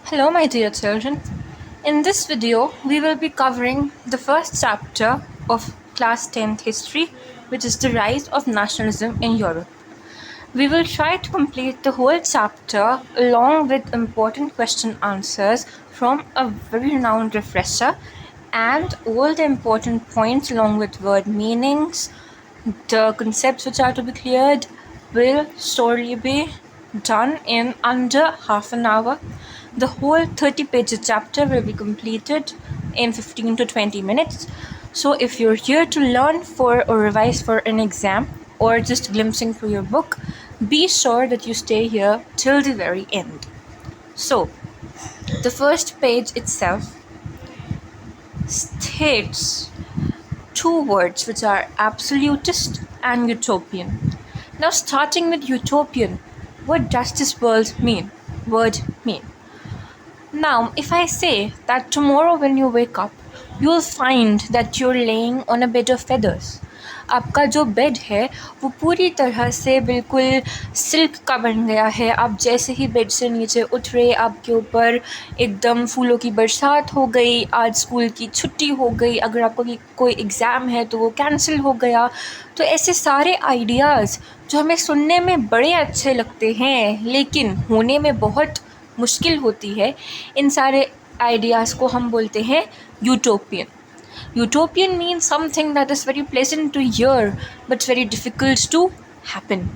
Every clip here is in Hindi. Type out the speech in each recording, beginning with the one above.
Hello, my dear children. In this video, we will be covering the first chapter of Class 10th History, which is the rise of nationalism in Europe. We will try to complete the whole chapter along with important question answers from a very renowned refresher and all the important points along with word meanings, the concepts which are to be cleared will surely be done in under half an hour. The whole 30-page chapter will be completed in 15 to 20 minutes. So if you're here to learn for or revise for an exam or just glimpsing through your book, be sure that you stay here till the very end. So the first page itself states two words which are absolutist and utopian. Now starting with utopian, what does this word mean? Now, if I say that tomorrow when you wake up, you'll find that you're laying on a bed of feathers. आपका जो बेड है वो पूरी तरह से बिल्कुल सिल्क का बन गया है. आप जैसे ही बेड से नीचे उठ रहे, आपके ऊपर एकदम फूलों की बरसात हो गई. आज स्कूल की छुट्टी हो गई. अगर आपको कोई एग्ज़ाम है तो वो कैंसिल हो गया. तो ऐसे सारे आइडियाज़ जो हमें सुनने में बड़े अच्छे लगते हैं लेकिन होने में बहुत मुश्किल होती है, इन सारे आइडियाज़ को हम बोलते हैं utopian. Utopian means something that is very pleasant to hear but very difficult to happen.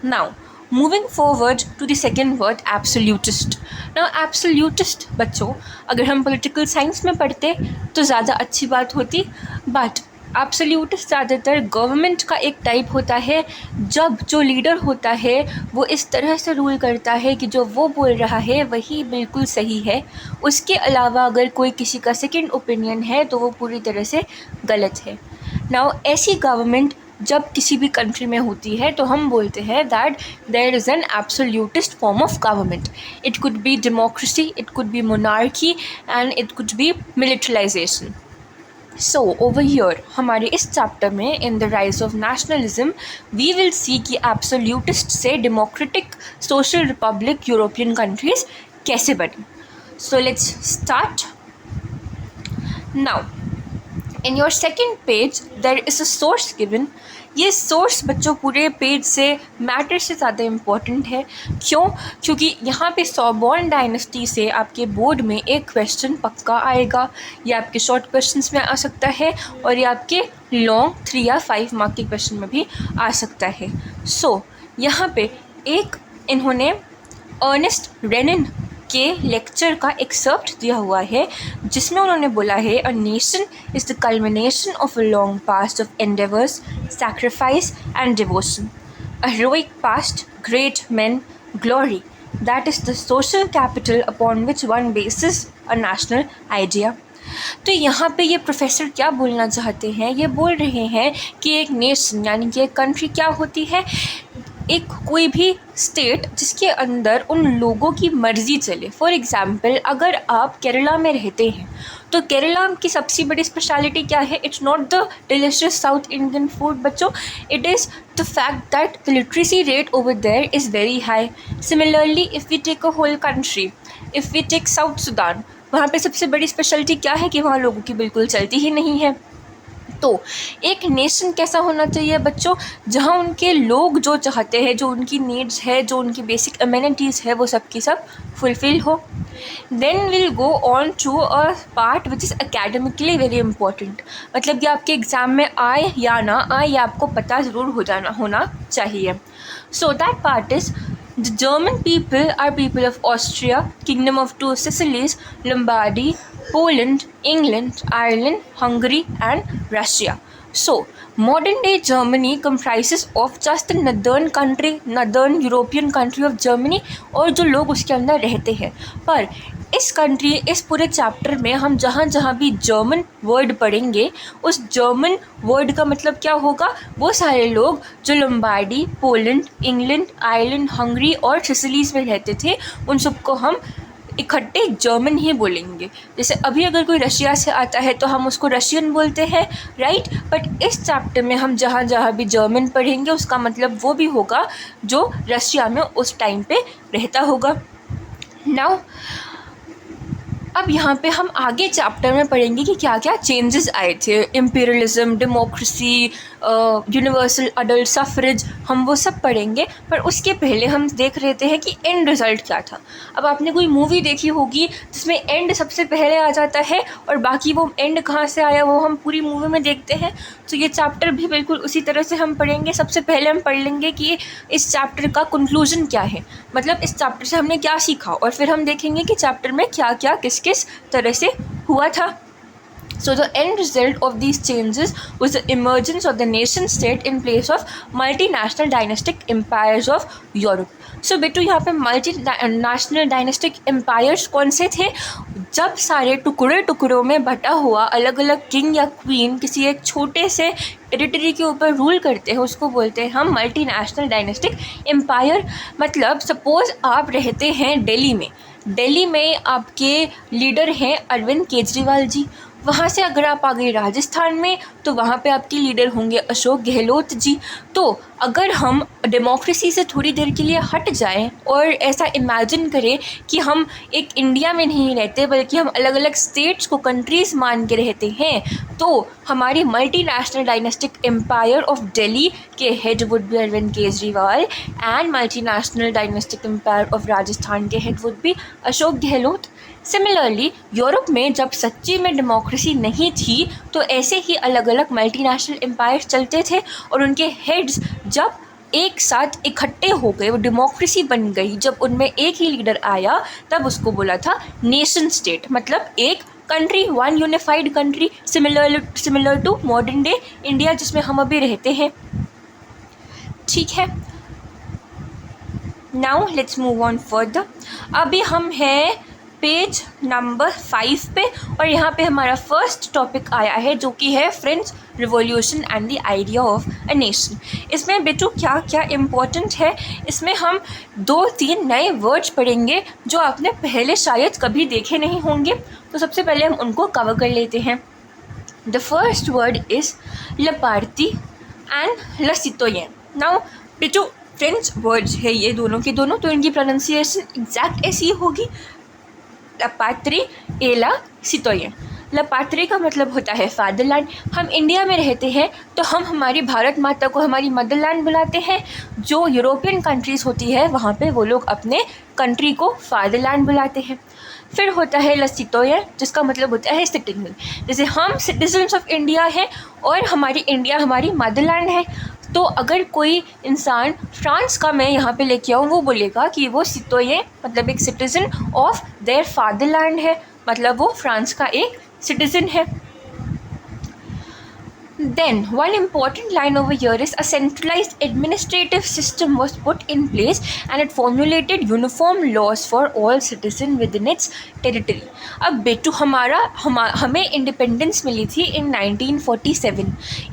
Now moving forward to the second word absolutist. Now absolutist बच्चों, अगर हम पॉलिटिकल साइंस में पढ़ते तो ज़्यादा अच्छी बात होती, बट एब्सोल्यूटिस्ट ज़्यादातर गवर्नमेंट का एक टाइप होता है जब जो लीडर होता है वो इस तरह से रूल करता है कि जो वो बोल रहा है वही बिल्कुल सही है. उसके अलावा अगर कोई किसी का सेकंड ओपिनियन है तो वो पूरी तरह से गलत है. नाउ ऐसी गवर्नमेंट जब किसी भी कंट्री में होती है तो हम बोलते हैं that there is an absolutist form of government. It could be democracy, it could be monarchy and it could be militarisation. So over here हमारे इस चैप्टर में in the rise of nationalism we will see कि एब्सोल्यूटिस्ट से democratic social republic European countries कैसे बनी. So let's start now. In your second page there is a source given. ये सोर्स बच्चों पूरे पेज से मैटर से ज़्यादा इम्पॉर्टेंट है. क्यों? क्योंकि यहाँ पे सोबॉर्न डायनेस्टी से आपके बोर्ड में एक क्वेश्चन पक्का आएगा. ये आपके शॉर्ट क्वेश्चंस में आ सकता है और ये आपके लॉन्ग 3 या 5 मार्क के क्वेश्चन में भी आ सकता है. सो यहाँ पे एक इन्होंने अर्नेस्ट रेनिन के लेक्चर का एक्सर्प्ट दिया हुआ है जिसमें उन्होंने बोला है a nation is the culmination of a long past of endeavours, sacrifice and devotion. A heroic past, great men, glory. That is the social capital upon which one bases a national idea. तो यहाँ पे ये प्रोफेसर क्या बोलना चाहते हैं? ये बोल रहे हैं कि एक नेशन यानी कि एक कंट्री क्या होती है? एक कोई भी स्टेट जिसके अंदर उन लोगों की मर्ज़ी चले. फॉर एग्ज़ाम्पल अगर आप केरला में रहते हैं तो केरला की सबसे बड़ी स्पेशलिटी क्या है? It's not the delicious South Indian food बच्चों, it is the fact that the literacy rate over there is very high. Similarly if we take a whole country, if we take South Sudan, वहाँ पे सबसे बड़ी स्पेशलिटी क्या है कि वहाँ लोगों की बिल्कुल चलती ही नहीं है. तो एक नेशन कैसा होना चाहिए बच्चों? जहाँ उनके लोग जो चाहते हैं, जो उनकी नीड्स है, जो उनकी बेसिक अमेनिटीज़ है वो सब की सब फुलफ़िल हो. Then will go on to a part which is academically very important. मतलब कि आपके एग्ज़ाम में आए या ना आए ये आपको पता ज़रूर होना चाहिए. So that part is the German people are people of Austria, Kingdom of Two Sicilies, Lombardy, Poland, England, Ireland, Hungary and Russia. So, modern day Germany comprises of just the northern European country of Germany और जो लोग उसके अंदर रहते हैं. पर इस पूरे चैप्टर में हम जहाँ जहाँ भी जर्मन वर्ड पढ़ेंगे उस जर्मन वर्ड का मतलब क्या होगा? वो सारे लोग जो लंबार्डी, पोलैंड, इंग्लैंड, आयरलैंड, हंगरी और सिसिलीज़ में रहते थे उन सबको हम इकट्ठे जर्मन ही बोलेंगे. जैसे अभी अगर कोई रशिया से आता है तो हम उसको रशियन बोलते हैं, राइट? बट इस चैप्टर में हम जहाँ जहाँ भी जर्मन पढ़ेंगे उसका मतलब वो भी होगा जो रशिया में उस टाइम पे रहता होगा. नाउ अब यहाँ पे हम आगे चैप्टर में पढ़ेंगे कि क्या क्या चेंजेस आए थे, imperialism, democracy, universal adult suffrage, हम वो सब पढ़ेंगे। पर उसके पहले हम देख लेते हैं कि एंड रिज़ल्ट क्या था। अब आपने कोई मूवी देखी होगी जिसमें एंड सबसे पहले आ जाता है और बाकी वो एंड कहाँ से आया वो हम पूरी मूवी में देखते हैं। तो ये चैप्टर भी बिल्कुल उसी तरह से हम पढ़ेंगे। सबसे पहले हम पढ़ लेंगे कि इस चैप्टर का कंक्लूजन क्या है, मतलब इस चैप्टर से हमने क्या सीखा, और फिर हम देखेंगे कि चैप्टर में क्या क्या किस किस तरह से हुआ था। So the end result of these changes was the emergence of the nation state in place of multinational dynastic empires of Europe. So बेटू यहाँ पे multinational dynastic empires कौन से थे? जब सारे टुकड़े टुकड़ों में बटा हुआ अलग अलग किंग या क्वीन किसी एक छोटे से टेरिटरी के ऊपर रूल करते हैं, उसको बोलते हैं हम मल्टीनेशनल डायनेस्टिक एम्पायर। मतलब सपोज़ आप रहते हैं दिल्ली में आपके लीडर हैं अरविंद केजरीवाल जी। वहाँ से अगर आप आ गए राजस्थान में तो वहाँ पे आपके लीडर होंगे अशोक गहलोत जी। तो अगर हम डेमोक्रेसी से थोड़ी देर के लिए हट जाएं और ऐसा इमेजिन करें कि हम एक इंडिया में नहीं रहते बल्कि हम अलग अलग स्टेट्स को कंट्रीज़ मान के रहते हैं, तो हमारी multinational dynastic empire of Delhi के head would be Arvind Kejriwal and multinational dynastic empire of Rajasthan के head would be Ashok Gehlot. Similarly Europe में जब सच्ची में डेमोक्रेसी नहीं थी तो ऐसे ही अलग अलग मल्टीनेशनल एम्पायर चलते थे और उनके हेड्स जब एक साथ इकट्ठे हो गए, वो डेमोक्रेसी बन गई। जब उनमें एक ही लीडर आया तब उसको बोला था नेशन स्टेट, मतलब एक country, one unified country, similar to modern day India जिसमें हम अभी रहते हैं। ठीक है, now let's move on further. अभी हम हैं पेज नंबर 5 पे और यहाँ पे हमारा फर्स्ट टॉपिक आया है जो कि है French revolution and the idea of a nation. इसमें बेटू क्या क्या इम्पोर्टेंट है, इसमें हम 2-3 नए वर्ड्स पढ़ेंगे जो आपने पहले शायद कभी देखे नहीं होंगे। तो सबसे पहले हम उनको कवर कर लेते हैं। द फर्स्ट वर्ड इज़ लपार्टी एंड लसितोयेन। नाउ बेटू फ्रेंच वर्ड्स है ये दोनों के दोनों, तो इनकी प्रोनाउंसिएशन एग्जैक्ट ऐसी होगी, लपात्री एला सितोयेन। लपात्री का मतलब होता है फादरलैंड। हम इंडिया में रहते हैं तो हम हमारी भारत माता को हमारी मदरलैंड बुलाते हैं। जो यूरोपियन कंट्रीज़ होती है वहाँ पे वो लोग अपने कंट्री को फादरलैंड बुलाते हैं। फिर होता है लसितोयेन जिसका मतलब होता है सिटीजन। जैसे हम सिटीजन्स ऑफ इंडिया हैं और हमारी इंडिया हमारी मदरलैंड है, तो अगर कोई इंसान फ्रांस का मैं यहाँ पे लेके आऊँ वो बोलेगा कि वो सितोये मतलब एक सिटीज़न ऑफ देयर फादरलैंड है, मतलब वो फ्रांस का एक सिटीज़न है। Then one important line over here is a centralized administrative system was put in place and it formulated uniform laws for all citizens within its territory. अब बेटू हमें इंडिपेंडेंस मिली थी इन 1947।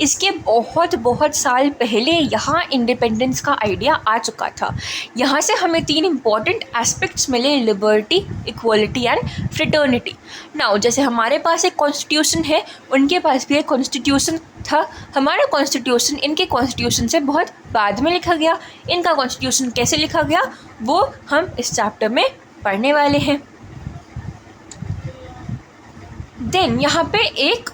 इसके बहुत साल पहले यहाँ इंडिपेंडेंस का आइडिया आ चुका था। यहाँ से हमें 3 इम्पॉर्टेंट एस्पेक्ट्स मिले, liberty, equality and fraternity. Now जैसे हमारे पास एक कॉन्स्टिट्यूशन है, उनके पास भी एक कॉन्स्टिट्यूशन था। हमारा कॉन्स्टिट्यूशन इनके कॉन्स्टिट्यूशन से बहुत बाद में लिखा गया। इनका कॉन्स्टिट्यूशन कैसे लिखा गया वो हम इस चैप्टर में पढ़ने वाले हैं। देन यहाँ पे एक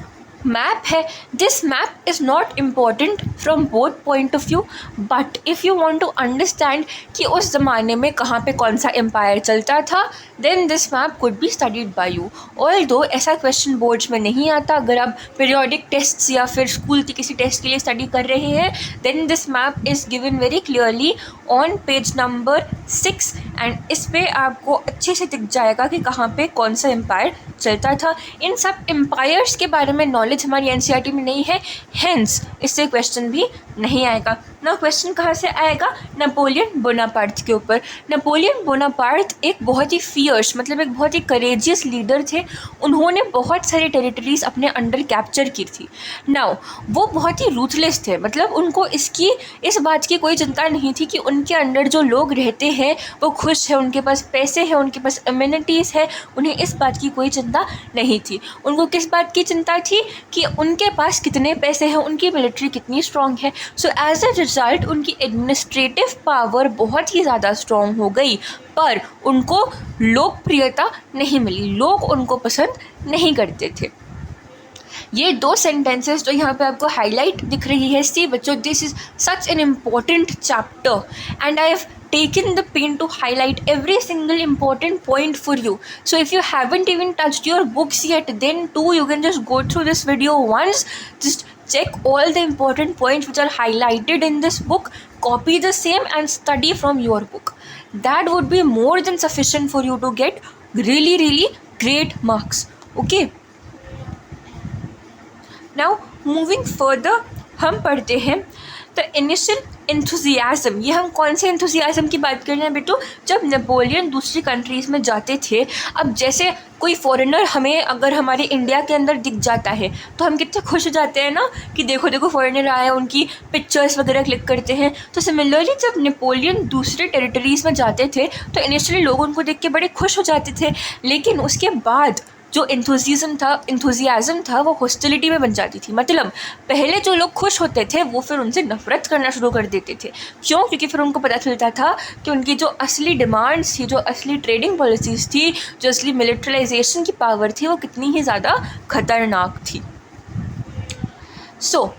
मैप है। This map is not important from both point of view, but if you want to understand कि उस ज़माने में कहाँ पे कौन सा एम्पायर चलता था, then this map could be studied by you. Although ऐसा क्वेश्चन बोर्ड्स में नहीं आता। अगर आप पीरियोडिक टेस्ट्स या फिर स्कूल की किसी टेस्ट के लिए स्टडी कर रहे हैं, then this map is given very clearly on page number 6 and इस पर आपको अच्छे से दिख जाएगा कि कहाँ पे कौन सा एम्पायर चलता था। इन सब एम्पायर्स के बारे में नॉलेज हमारी एनसीईआरटी में नहीं है, हेंस इससे क्वेश्चन भी नहीं आएगा। ना क्वेश्चन कहाँ से आएगा, नेपोलियन बोनापार्ट के ऊपर। नेपोलियन बोनापार्ट एक बहुत ही फियर्स मतलब एक बहुत ही करेजियस लीडर थे। उन्होंने बहुत सारी टेरिटरीज अपने अंडर कैप्चर की थी। नाउ वो बहुत ही रूथलेस थे, मतलब उनको इस बात की कोई चिंता नहीं थी कि उनके अंडर जो लोग रहते हैं वो खुश है, उनके पास पैसे हैं, उनके पास अम्यूनिटीज़ है। उन्हें इस बात की कोई चिंता नहीं थी। उनको किस बात की चिंता थी कि उनके पास कितने पैसे हैं, उनकी मिलिट्री कितनी स्ट्रॉन्ग है। सो एज अ रिज़ल्ट उनकी एडमिनिस्ट्रेटिव पावर बहुत ही ज़्यादा स्ट्रॉन्ग हो गई, पर उनको लोकप्रियता नहीं मिली, लोग उनको पसंद नहीं करते थे। ये दो सेंटेंसेस जो यहाँ पे आपको हाईलाइट दिख रही है, सी बच्चों, this is such an important chapter and I have taken the pain to highlight every single important point for you. So if you haven't even touched your books yet, then too you can just go through this video once, just check all the important points which are highlighted in this book, copy the same and study from your book. That would be more than sufficient for you to get really great marks. Okay, now moving further हम पढ़ते हैं द इनिशियल एंथुजियाज़म। ये हम कौन से एंथुजियाज़म की बात कर रहे हैं बेटो? जब नेपोलियन दूसरी कंट्रीज़ में जाते थे, अब जैसे कोई फॉरेनर हमें अगर हमारे इंडिया के अंदर दिख जाता है तो हम कितने खुश हो जाते हैं ना कि देखो देखो फॉरेनर आए हैं, उनकी पिक्चर्स वगैरह क्लिक करते हैं। तो सिमिलरली जब नेपोलियन दूसरे टेरिटरीज़ में जाते थे तो इनिशियली लोग उनको देख के बड़े खुश हो जाते थे, लेकिन उसके बाद जो इंथुजियाज़म था वो हॉस्टिलिटी में बन जाती थी। मतलब पहले जो लोग खुश होते थे वो फिर उनसे नफरत करना शुरू कर देते थे। क्यों? क्योंकि फिर उनको पता चलता था कि उनकी जो असली डिमांड्स थी, जो असली ट्रेडिंग पॉलिसीज़ थी, जो असली मिलिट्रलाइजेशन की पावर थी, वो कितनी ही ज़्यादा खतरनाक थी। सो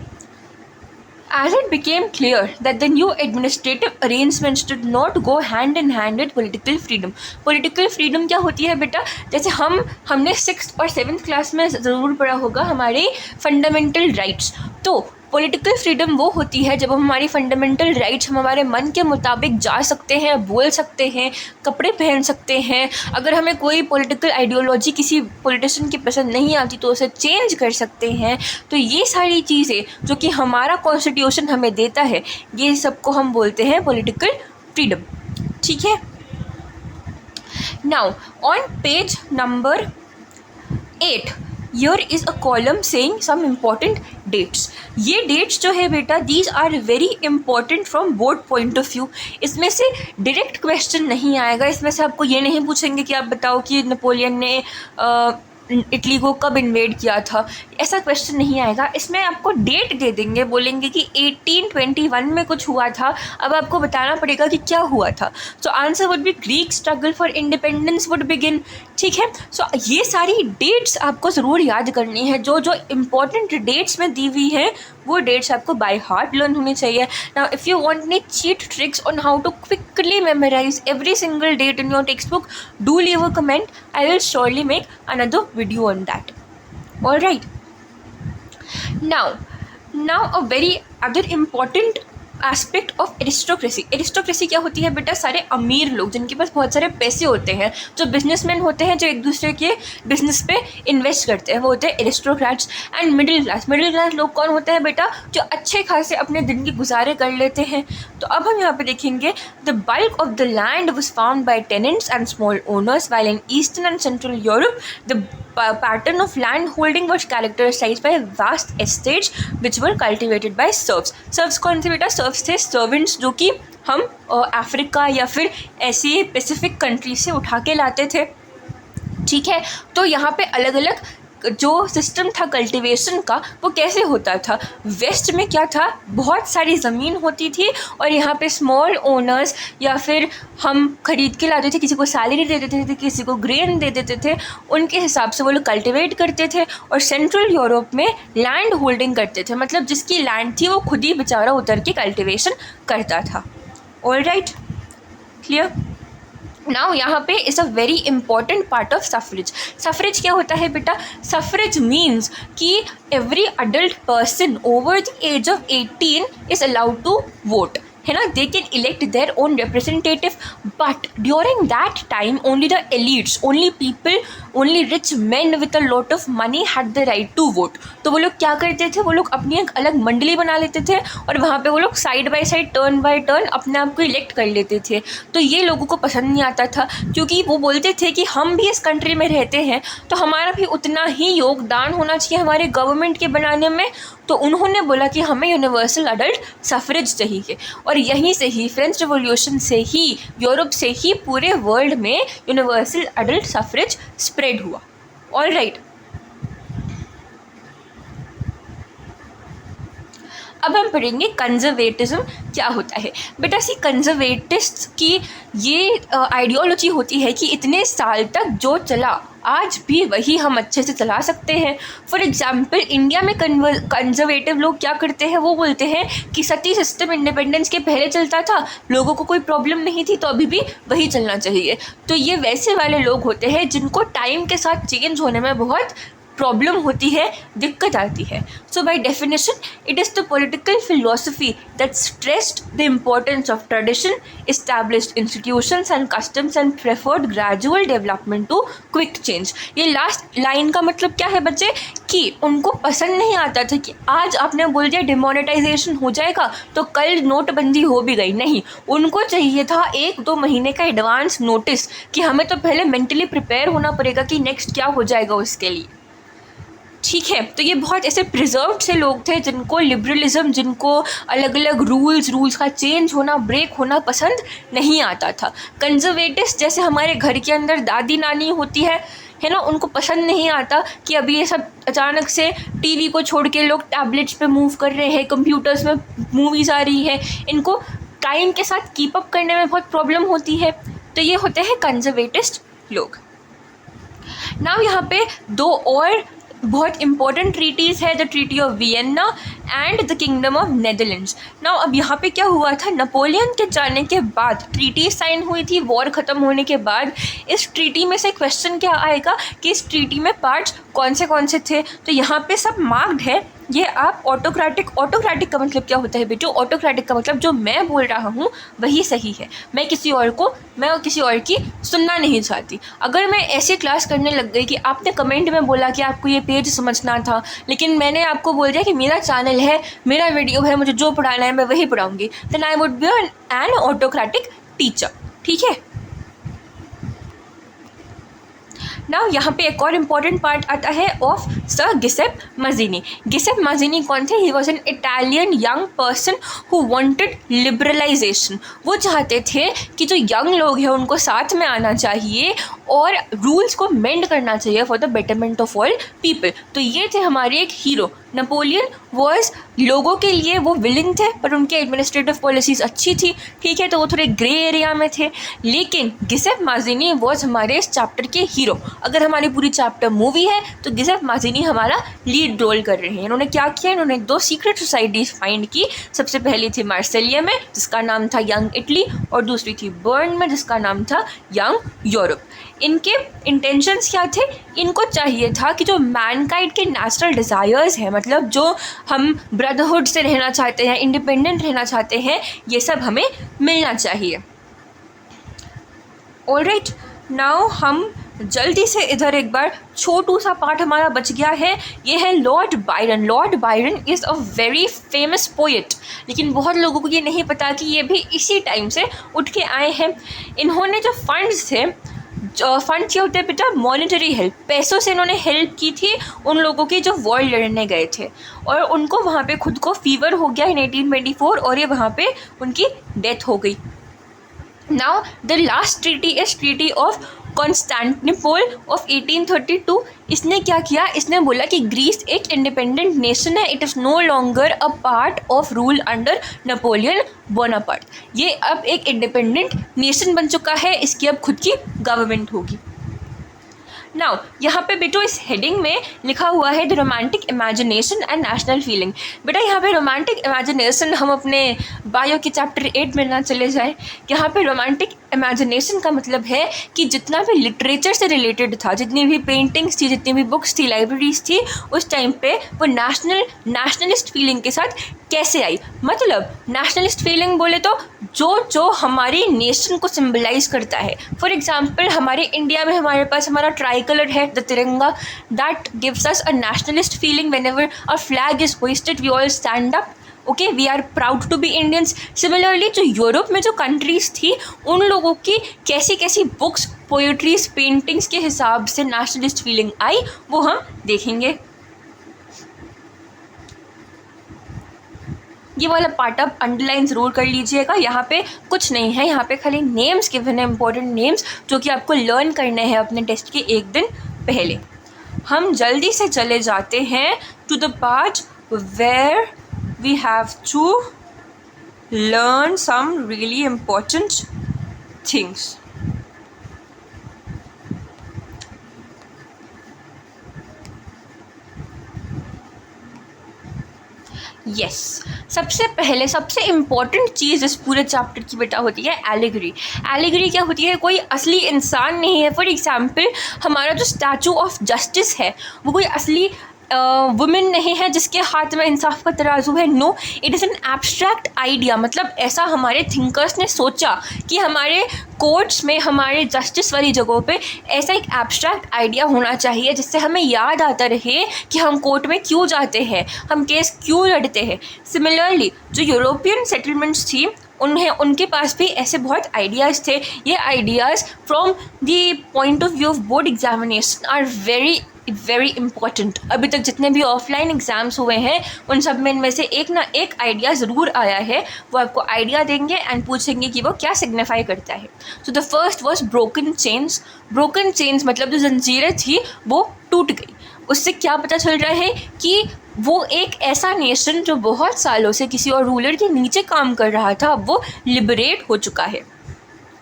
as it became clear that the new administrative arrangements did not go hand in hand with political freedom. Political freedom क्या होती है बेटा? जैसे हमने 6th और 7th क्लास में ज़रूर पढ़ा होगा हमारे फंडामेंटल राइट्स। तो पॉलिटिकल फ्रीडम वो होती है जब हम हमारी फंडामेंटल राइट्स, हम हमारे मन के मुताबिक जा सकते हैं, बोल सकते हैं, कपड़े पहन सकते हैं। अगर हमें कोई पॉलिटिकल आइडियोलॉजी किसी पॉलिटिशियन की पसंद नहीं आती तो उसे चेंज कर सकते हैं। तो ये सारी चीज़ें जो कि हमारा कॉन्स्टिट्यूशन हमें देता है, ये सबको हम बोलते हैं पॉलिटिकल फ्रीडम। ठीक है, now on page number 8 here is a column saying some important dates. ये dates जो है बेटा, these are very important from both point of view. इसमें से direct question नहीं आएगा, इसमें से आपको ये नहीं पूछेंगे कि आप बताओ कि नेपोलियन ने इटली को कब इन्वेड किया था, ऐसा क्वेश्चन नहीं आएगा। इसमें आपको डेट दे देंगे, बोलेंगे कि 1821 में कुछ हुआ था, अब आपको बताना पड़ेगा कि क्या हुआ था। So answer would be Greek struggle for independence would begin. ठीक है, सो ये सारी डेट्स आपको ज़रूर याद करनी है। जो जो इम्पोर्टेंट डेट्स में दी हुई है वो डेट्स आपको बाय हार्ट लर्न होनी चाहिए। Now if you want any cheat tricks on how to quickly memorise every single date in your textbook, do leave a comment, I will surely make another video on that. All right. Now a very other important aspect of aristocracy. Aristocracy क्या होती है बेटा? सारे अमीर लोग जिनके पास बहुत सारे पैसे होते हैं, जो बिजनेसमैन होते हैं, जो एक दूसरे के बिजनेस पे इन्वेस्ट करते हैं, वो होते हैं एरिस्टोक्रेट्स। एंड मिडिल क्लास लोग कौन होते हैं बेटा? जो अच्छे खासे अपने दिन के गुजारे कर लेते हैं। तो अब हम यहाँ पे देखेंगे the bulk of the land was found by tenants and small owners, while in eastern and central Europe the pattern of land holding was characterized by vast estates which were cultivated by serfs. serfs कौन से बेटा? serfs थे servants, जो कि हम अफ्रीका या फिर ऐसी पैसिफिक कंट्री से उठा के लाते थे। ठीक है, तो यहाँ पे अलग अलग जो सिस्टम था कल्टीवेशन का वो कैसे होता था। वेस्ट में क्या था? बहुत सारी ज़मीन होती थी और यहाँ पे स्मॉल ओनर्स या फिर हम खरीद के लाते थे, किसी को सैलरी दे देते थे, किसी को ग्रेन दे देते थे, उनके हिसाब से वो लोग कल्टीवेट करते थे। और सेंट्रल यूरोप में लैंड होल्डिंग करते थे, मतलब जिसकी लैंड थी वो खुद ही बेचारा उतर के कल्टीवेशन करता था। All right, clear? नाउ यहाँ पे is a very important part of suffrage. Suffrage क्या होता है बेटा? सफरेज मीन्स कि every adult person over the age of 18 is allowed to vote, है ना। They can elect their own representative, but during that time only the elites, only people, only rich man with a lot of money had the right to vote. तो वो लोग क्या करते थे? वो लोग अपनी एक अलग मंडली बना लेते थे और वहाँ पे वो लोग side by side, turn by turn अपने आप को इलेक्ट कर लेते थे। तो ये लोगों को पसंद नहीं आता था, क्योंकि वो बोलते थे कि हम भी इस कंट्री में रहते हैं तो हमारा भी उतना ही योगदान होना चाहिए हमारे गवर्नमेंट के बनाने में। तो उन्होंने बोला कि हमें यूनिवर्सल अडल्ट सफरेज चाहिए, और यहीं से ही फ्रेंच रिवॉल्यूशन से ही, यूरोप से ही पूरे वर्ल्ड में यूनिवर्सल अडल्ट सफरेज स्प्रेड हुआ। ऑल राइट, अब हम पढ़ेंगे कंजर्वेटिज्म क्या होता है। बेटा सी कंजर्वेटिस्ट की ये आइडियोलॉजी होती है कि इतने साल तक जो चला आज भी वही हम अच्छे से चला सकते हैं। फॉर एग्जाम्पल इंडिया में कंजर्वेटिव लोग क्या करते हैं, वो बोलते हैं कि सती सिस्टम इंडिपेंडेंस के पहले चलता था, लोगों को कोई प्रॉब्लम नहीं थी, तो अभी भी वही चलना चाहिए। तो ये वैसे वाले लोग होते हैं जिनको टाइम के साथ चेंज होने में बहुत प्रॉब्लम होती है, दिक्कत आती है। So by definition it is the political philosophy that stressed the importance of tradition, established institutions and customs and preferred gradual development to quick change. ये लास्ट लाइन का मतलब क्या है बच्चे, कि उनको पसंद नहीं आता था कि आज आपने बोल दिया डिमोनेटाइजेशन हो जाएगा तो कल नोटबंदी हो भी गई, नहीं, उनको चाहिए था 1-2 महीने का एडवांस नोटिस कि हमें तो पहले मेंटली प्रिपेयर होना पड़ेगा कि नेक्स्ट क्या हो जाएगा उसके लिए। ठीक है, तो ये बहुत ऐसे प्रिजर्व्ड से लोग थे जिनको लिबरलिज्म, जिनको अलग अलग रूल्स का चेंज होना, ब्रेक होना पसंद नहीं आता था। कंजर्वेटिव्स जैसे हमारे घर के अंदर दादी नानी होती है ना, उनको पसंद नहीं आता कि अभी ये सब अचानक से टीवी को छोड़ के लोग टैबलेट्स पे मूव कर रहे हैं, कंप्यूटर्स में मूवीज़ आ रही है, इनको टाइम के साथ कीप अप करने में बहुत प्रॉब्लम होती है। तो ये होते हैं कंजर्वेटिस्ट लोग। नाउ यहाँ पे 2 और बहुत इंपॉर्टेंट ट्रीटीज़ है, the treaty of Vienna and the kingdom of Netherlands. Now अब यहाँ पे क्या हुआ था, नेपोलियन के जाने के बाद ट्रीटी साइन हुई थी, वॉर ख़त्म होने के बाद। इस ट्रीटी में से क्वेश्चन क्या आएगा कि इस ट्रीटी में पार्ट्स कौन से थे, तो यहाँ पे सब मार्क्ड है। ये आप ऑटोक्रेटिक का मतलब क्या होता है बेटो, ऑटोक्रेटिक का मतलब जो मैं बोल रहा हूँ वही सही है, मैं किसी और की सुनना नहीं चाहती। अगर मैं ऐसी क्लास करने लग गई कि आपने कमेंट में बोला कि आपको ये पेज समझना था, लेकिन मैंने आपको बोल दिया कि मेरा चैनल है, मेरा वीडियो है, मुझे जो पढ़ाना है मैं वही पढ़ाऊँगी, then I would be an autocratic teacher. ठीक है। नाउ यहाँ पे एक और इम्पॉर्टेंट पार्ट आता है ऑफ सर गिसेप मजीनी। गिसेप मजीनी कौन थे, he was an Italian young person who wanted liberalisation. वो चाहते थे कि जो यंग लोग हैं उनको साथ में आना चाहिए और रूल्स को मेंड करना चाहिए for the betterment of all people. तो ये थे हमारे एक हीरो। नेपोलियन वॉज लोगों के लिए वो विलिंग थे, पर उनके एडमिनिस्ट्रेटिव पॉलिसीज़ अच्छी थी, ठीक है, तो वो थोड़े ग्रे एरिया में थे। लेकिन गिसेप माज़िनी वॉज हमारे इस चैप्टर के हीरो। अगर हमारी पूरी चैप्टर मूवी है तो गिसेप माज़िनी हमारा लीड रोल कर रहे हैं। इन्होंने क्या किया, इन्होंने 2 सीक्रेट सोसाइटीज़ फाइंड की। सबसे पहली थी मार्सेलिया में जिसका नाम था यंग इटली, और दूसरी थी बर्न में जिसका नाम था यंग यूरोप। इनके इंटेंशंस क्या थे, इनको चाहिए था कि जो मैनकाइंड के नेचुरल डिज़ायर्स हैं, मतलब जो हम ब्रदरहुड से रहना चाहते हैं, इंडिपेंडेंट रहना चाहते हैं, ये सब हमें मिलना चाहिए। ऑलराइट, नाउ हम जल्दी से इधर एक बार छोटू सा पार्ट हमारा बच गया है, ये है Lord Byron. Lord Byron is a very famous poet, लेकिन बहुत लोगों को ये नहीं पता कि ये भी इसी टाइम से उठ के आए हैं। इन्होंने जो फंड्स थे, फंड क्या होते हैं बेटा, मॉनेटरी हेल्प, पैसों से इन्होंने हेल्प की थी उन लोगों की जो वॉर लड़ने गए थे, और उनको वहाँ पे खुद को फीवर हो गया इन 1824 और ये वहाँ पे उनकी डेथ हो गई। Now the last treaty is treaty of Constantinople of 1832। इसने क्या किया, इसने बोला कि ग्रीस एक इंडिपेंडेंट नेशन है, it is no longer a part of rule under Napoleon Bonaparte. ये अब एक इंडिपेंडेंट नेशन बन चुका है, इसकी अब खुद की गवर्नमेंट होगी। नाउ यहाँ पे बेटो इस हेडिंग में लिखा हुआ है the romantic imagination and national feeling. बेटा यहाँ पे रोमांटिक इमेजिनेशन हम अपने बायो के चैप्टर 8 में ना चले जाएं। यहाँ पे रोमांटिक इमेजिनेशन का मतलब है कि जितना भी लिटरेचर से रिलेटेड था, जितनी भी पेंटिंग्स थी, जितनी भी बुक्स थी, लाइब्रेरीज थी, उस टाइम पे वो नेशनलिस्ट फीलिंग के साथ कैसे आई। मतलब नेशनलिस्ट फीलिंग बोले तो जो हमारी नेशन को सिंबलाइज करता है। फॉर एग्जाम्पल हमारे इंडिया में हमारे पास हमारा ट्राई कलर है, the Tiranga, that gives us a nationalist feeling. Whenever a flag is hoisted we all stand up, okay, we are proud to be Indians. Similarly जो यूरोप में जो कंट्रीज़ थी, उन लोगों की कैसी कैसी बुक्स, पोएट्रीज, पेंटिंग्स के हिसाब से नेशनलिस्ट फीलिंग आई, वो हम देखेंगे। ये वाला पार्ट आप अंडरलाइन ज़रूर कर लीजिएगा। यहाँ पे कुछ नहीं है, यहाँ पे खाली नेम्स गिवन है, इंपॉर्टेंट नेम्स जो कि आपको लर्न करने हैं अपने टेस्ट के एक दिन पहले। हम जल्दी से चले जाते हैं to the part where we have to learn some really important things. Yes सबसे पहले सबसे इम्पॉर्टेंट चीज़ इस पूरे चैप्टर की बेटा होती है एलिगरी. एलिगरी क्या होती है? कोई असली इंसान नहीं है. फॉर एग्जाम्पल हमारा जो स्टैचू ऑफ जस्टिस है वो कोई असली वुमेन नहीं है जिसके हाथ में इंसाफ का तराजू है. No, it is an abstract idea. मतलब ऐसा हमारे थिंकर्स ने सोचा कि हमारे कोर्ट्स में, हमारे जस्टिस वाली जगहों पे ऐसा एक एब्स्ट्रैक्ट आइडिया होना चाहिए जिससे हमें याद आता रहे कि हम कोर्ट में क्यों जाते हैं, हम केस क्यों लड़ते हैं. सिमिलरली जो यूरोपियन सेटलमेंट्स थी उनके पास भी ऐसे बहुत आइडियाज़ थे. ये ideas from the point of view of board examination are very important. अभी तक जितने भी ऑफलाइन एग्ज़ाम्स हुए हैं उन सब में इनमें से एक ना एक आइडिया ज़रूर आया है. वो आपको आइडिया देंगे एंड पूछेंगे कि वो क्या सिग्निफाई करता है. So the first was broken chains. Broken chains मतलब जो जंजीरें थी वो टूट गई. उससे क्या पता चल रहा है कि वो एक ऐसा नेशन जो बहुत सालों से किसी और रूलर के नीचे काम कर रहा था वो लिबरेट हो चुका है.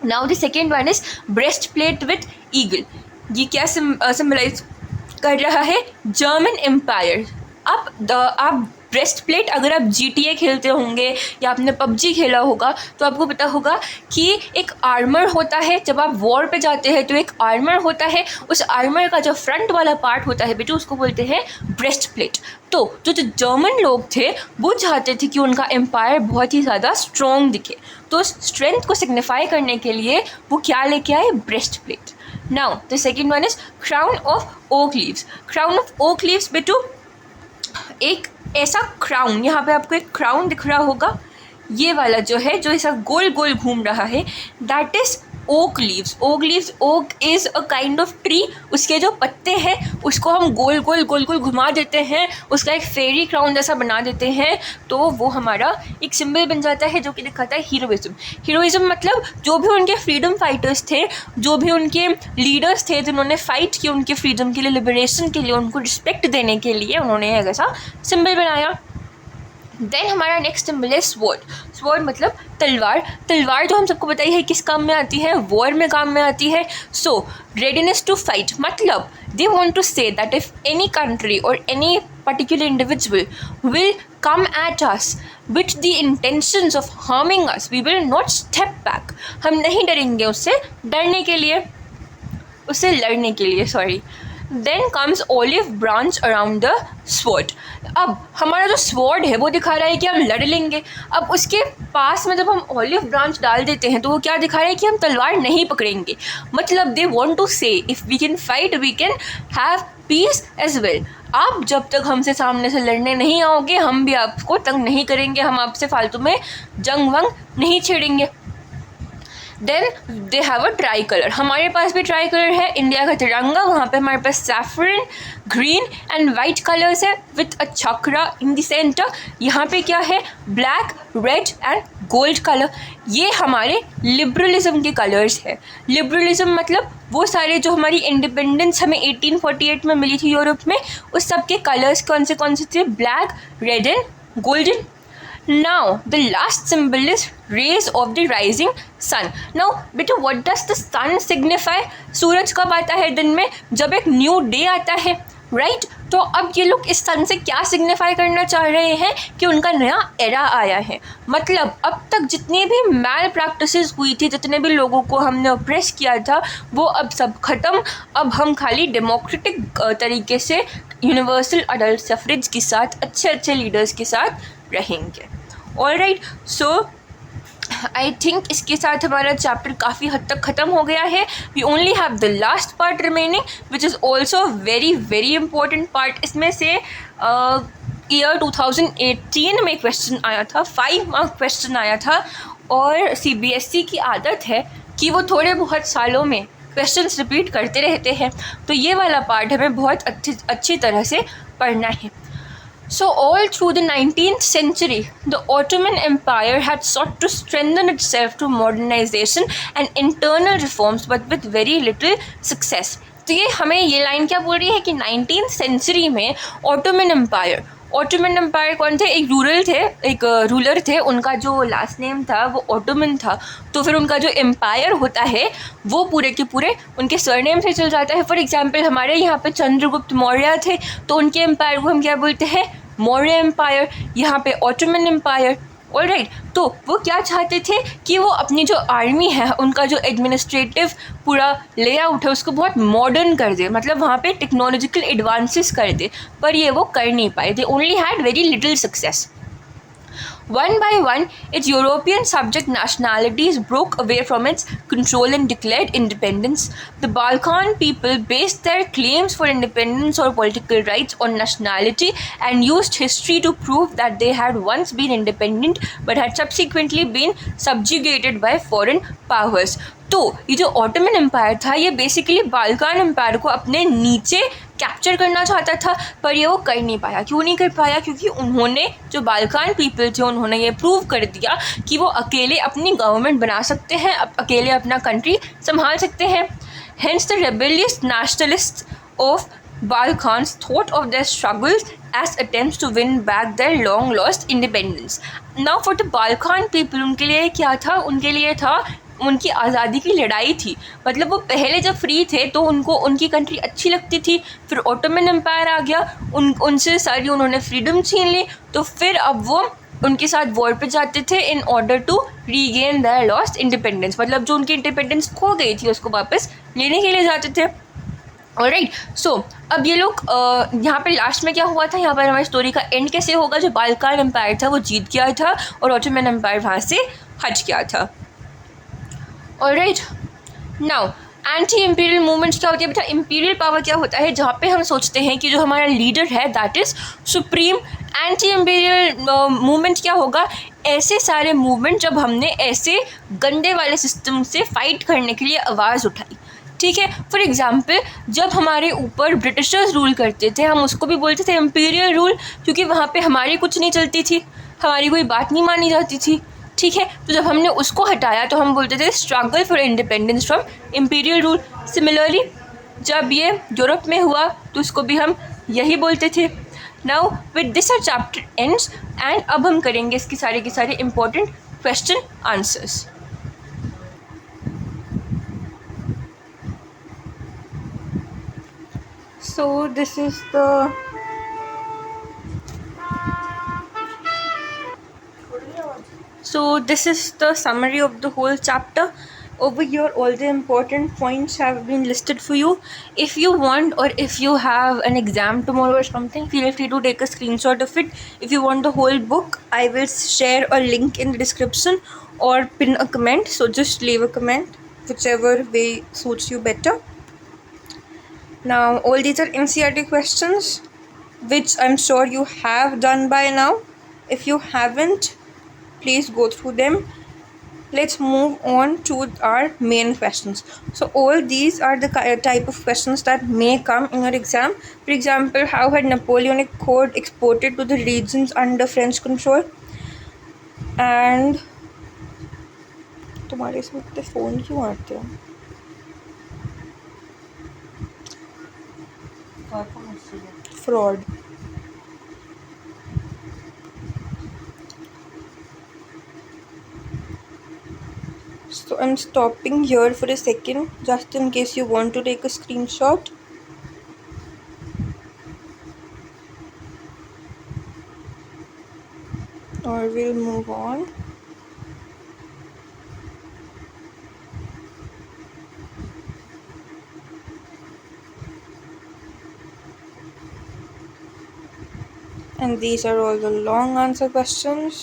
Now the second one is breastplate with eagle. ये क्या सिम्बलाइज कर रहा है? German empire. आप ब्रेस्ट प्लेट, अगर आप GTA खेलते होंगे या आपने PUBG खेला होगा तो आपको पता होगा कि एक आर्मर होता है. जब आप वॉर पे जाते हैं तो एक आर्मर होता है. उस आर्मर का जो फ्रंट वाला पार्ट होता है बेटू उसको बोलते हैं ब्रेस्ट प्लेट. तो जो जर्मन लोग थे वो चाहते थे कि उनका एम्पायर बहुत ही ज़्यादा स्ट्रॉन्ग दिखे. तो स्ट्रेंथ को सिग्निफाई करने के लिए वो क्या लेके आए? Breast plate. Now the second one is crown of oak leaves. Crown of oak leaves both एक ऐसा क्राउन, यहाँ पे आपको एक क्राउन दिख रहा होगा, ये वाला जो है जो ऐसा गोल गोल घूम रहा है, that is oak leaves. Oak is a kind of tree. उसके जो पत्ते हैं उसको हम गोल गोल घुमा देते हैं, उसका एक फेरी क्राउन जैसा बना देते हैं, तो वो हमारा एक सिंबल बन जाता है जो कि दिखाता है हीरोइज्म. हीरोइज्म मतलब जो भी उनके फ्रीडम फाइटर्स थे, जो भी उनके लीडर्स थे जिन्होंने फाइट की उनके फ्रीडम के लिए, लिबरेशन के लिए, उनको रिस्पेक्ट देने के लिए उन्होंने एक ऐसा सिंबल बनाया. देन हमारा नेक्स्ट सिंबल है स्वॉर्ड. स्वॉर्ड मतलब तलवार. तलवार जो हम सबको पता ही है किस काम में आती है? वॉर में काम में आती है. सो रेडीनेस टू फाइट मतलब they want to say that if any country और any particular individual will come at us with the intentions of harming us, we will not step back. हम नहीं डरेंगे उससे डरने के लिए, उससे लड़ने के लिए, sorry. Then comes olive branch around the sword. अब हमारा जो स्वॉर्ड है वो दिखा रहा है कि हम लड़ लेंगे. अब उसके पास में जब हम ऑलिव ब्रांच डाल देते हैं तो वो क्या दिखा रहा है कि हम तलवार नहीं पकड़ेंगे. मतलब they want to say if we can fight we can have peace as well. आप जब तक हमसे सामने से लड़ने नहीं आओगे हम भी आपको तंग नहीं करेंगे, हम आपसे फालतू में जंग वंग नहीं छेड़ेंगे. Then they have a tricolour. हमारे पास भी ट्राई कलर है, इंडिया का तिरंगा. वहाँ पे हमारे पास saffron, green and white colours है with a chakra in the centre. यहाँ पे क्या है? Black, red and gold colour. ये हमारे लिबरलिज्म के कलर्स है. लिबरलिज्म मतलब वो सारे जो हमारी इंडिपेंडेंस हमें 1848 में मिली थी यूरोप में, उस सब के कलर्स कौन से थे? Black, red and golden. Now the last symbol is rays of the rising sun. Now बेटा what does the sun signify? सूरज कब आता है दिन में? जब एक न्यू डे आता है, राइट? तो अब ये लोग इस सन से क्या सिग्निफाई करना चाह रहे हैं कि उनका नया एरा आया है. मतलब अब तक जितनी भी मैल प्रैक्टिसेस हुई थी, जितने भी लोगों को हमने ऑप्रेस किया था वो अब सब ख़त्म. अब हम खाली डेमोक्रेटिक तरीके से यूनिवर्सल अडल्ट सफरेज के साथ अच्छे लीडर्स के साथ रहेंगे. ऑलराइट, सो आई थिंक इसके साथ हमारा चैप्टर काफ़ी हद तक ख़त्म हो गया है. We only have the last part remaining which is also very important part. इसमें से ईयर 2018 में क्वेश्चन आया था, 5 मार्क क्वेश्चन आया था. और CBSE की आदत है कि वो थोड़े बहुत सालों में क्वेश्चंस रिपीट करते रहते हैं. तो ये वाला पार्ट हमें बहुत अच्छी तरह से पढ़ना है. So all through the 19th century, the Ottoman Empire had sought to strengthen itself through modernization and internal reforms, but with very little success. तो ये हमें ये लाइन क्या बोल रही है कि 19th सेंचुरी में ऑटोमन एम्पायर ऑटोमन एम्पायर कौन थे? एक रूलर थे, उनका जो लास्ट नेम था वो ऑटोमन था, तो फिर उनका जो एम्पायर होता है वो पूरे के पूरे उनके सरनेम से चल जाता है। फॉर एग्जाम्पल हमारे यहाँ पे चंद्रगुप्त मौर्य थे, तो उनके एम्पायर को हम क्या बोलते हैं? मौर्य एम्पायर। यहाँ पे ऑटोमन एम्पायर। ऑलराइट, तो वो क्या चाहते थे कि वो अपनी जो आर्मी है, उनका जो एडमिनिस्ट्रेटिव पूरा लेआउट है, उसको बहुत मॉडर्न कर दे, मतलब वहाँ पे टेक्नोलॉजिकल एडवांसेस कर दे, पर ये वो कर नहीं पाए। They only had very little success. One by one, its European subject nationalities broke away from its control and declared independence. The Balkan people based their claims for independence or political rights on nationality and used history to prove that they had once been independent but had subsequently been subjugated by foreign powers. तो ये जो ऑटोमन एम्पायर था, ये बेसिकली बाल्कान एम्पायर को अपने नीचे कैप्चर करना चाहता था, पर ये वो कर नहीं पाया। क्यों नहीं कर पाया? क्योंकि उन्होंने, जो बाल्कान पीपल थे, उन्होंने ये प्रूव कर दिया कि वो अकेले अपनी गवर्नमेंट बना सकते हैं, अकेले अपना कंट्री संभाल सकते हैं। Hence the rebellious nationalist of Balkans thought of their struggles as attempts to win back their long lost independence. Now for the Balkan people, उनके लिए क्या था? उनके लिए था उनकी आज़ादी की लड़ाई थी। मतलब वो पहले जब फ्री थे तो उनको उनकी कंट्री अच्छी लगती थी, फिर ऑटोमन एम्पायर आ गया, उनसे सारी उन्होंने फ्रीडम छीन ली, तो फिर अब वो उनके साथ वॉर पे जाते थे in order to regain their lost independence. मतलब जो उनकी इंडिपेंडेंस खो गई थी उसको वापस लेने के लिए जाते थे। ऑलराइट, सो अब ये लोग यहाँ पे लास्ट में क्या हुआ था, यहाँ पर हमारी स्टोरी का एंड कैसे होगा? जो बाल्कान एम्पायर था वो जीत गया था और ऑटोमन एम्पायर वहाँ से हट गया था। Alright, now anti imperial movements क्या होती है बेटा? इम्पीरियल पावर क्या होता है? जहाँ पे हम सोचते हैं कि जो हमारा लीडर है that is supreme. Anti imperial movement क्या होगा? ऐसे सारे मूवमेंट जब हमने ऐसे गंदे वाले सिस्टम से फाइट करने के लिए आवाज़ उठाई। ठीक है, फॉर एग्जाम्पल जब हमारे ऊपर ब्रिटिशर्स रूल करते थे, हम उसको भी बोलते थे इम्पीरियल रूल, क्योंकि वहाँ पे हमारी कुछ नहीं चलती थी, हमारी कोई बात नहीं मानी जाती थी। ठीक है, तो जब हमने उसको हटाया तो हम बोलते थे struggle for independence from imperial rule. Similarly जब ये यूरोप में हुआ तो उसको भी हम यही बोलते थे। Now with this our chapter ends, and अब हम करेंगे इसके सारे के सारे important question answers. So this is the summary of the whole chapter. Over here all the important points have been listed for you. If you want, or if you have an exam tomorrow or something, feel free to take a screenshot of it. If you want the whole book, I will share a link in the description or pin a comment, so just leave a comment, whichever way suits you better. Now all these are NCERT questions which I'm sure you have done by now. If you haven't, please go through them. Let's move on to our main questions. So all these are the type of questions that may come in your exam. For example, how had Napoleonic Code exported to the regions under French control? And तुम्हारे इसमें कितने फ़ोन क्यों आते हैं? Fraud. So I'm stopping here for a second just in case you want to take a screenshot. Or we'll move on. And these are all the long answer questions.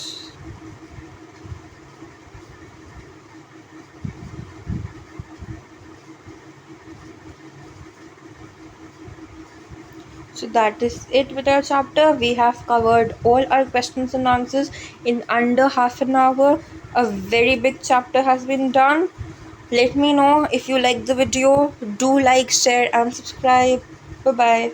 So that is it with our chapter. We have covered all our questions and answers in under half an hour. A very big chapter has been done. Let me know if you like the video. Do like, share and subscribe. Bye bye.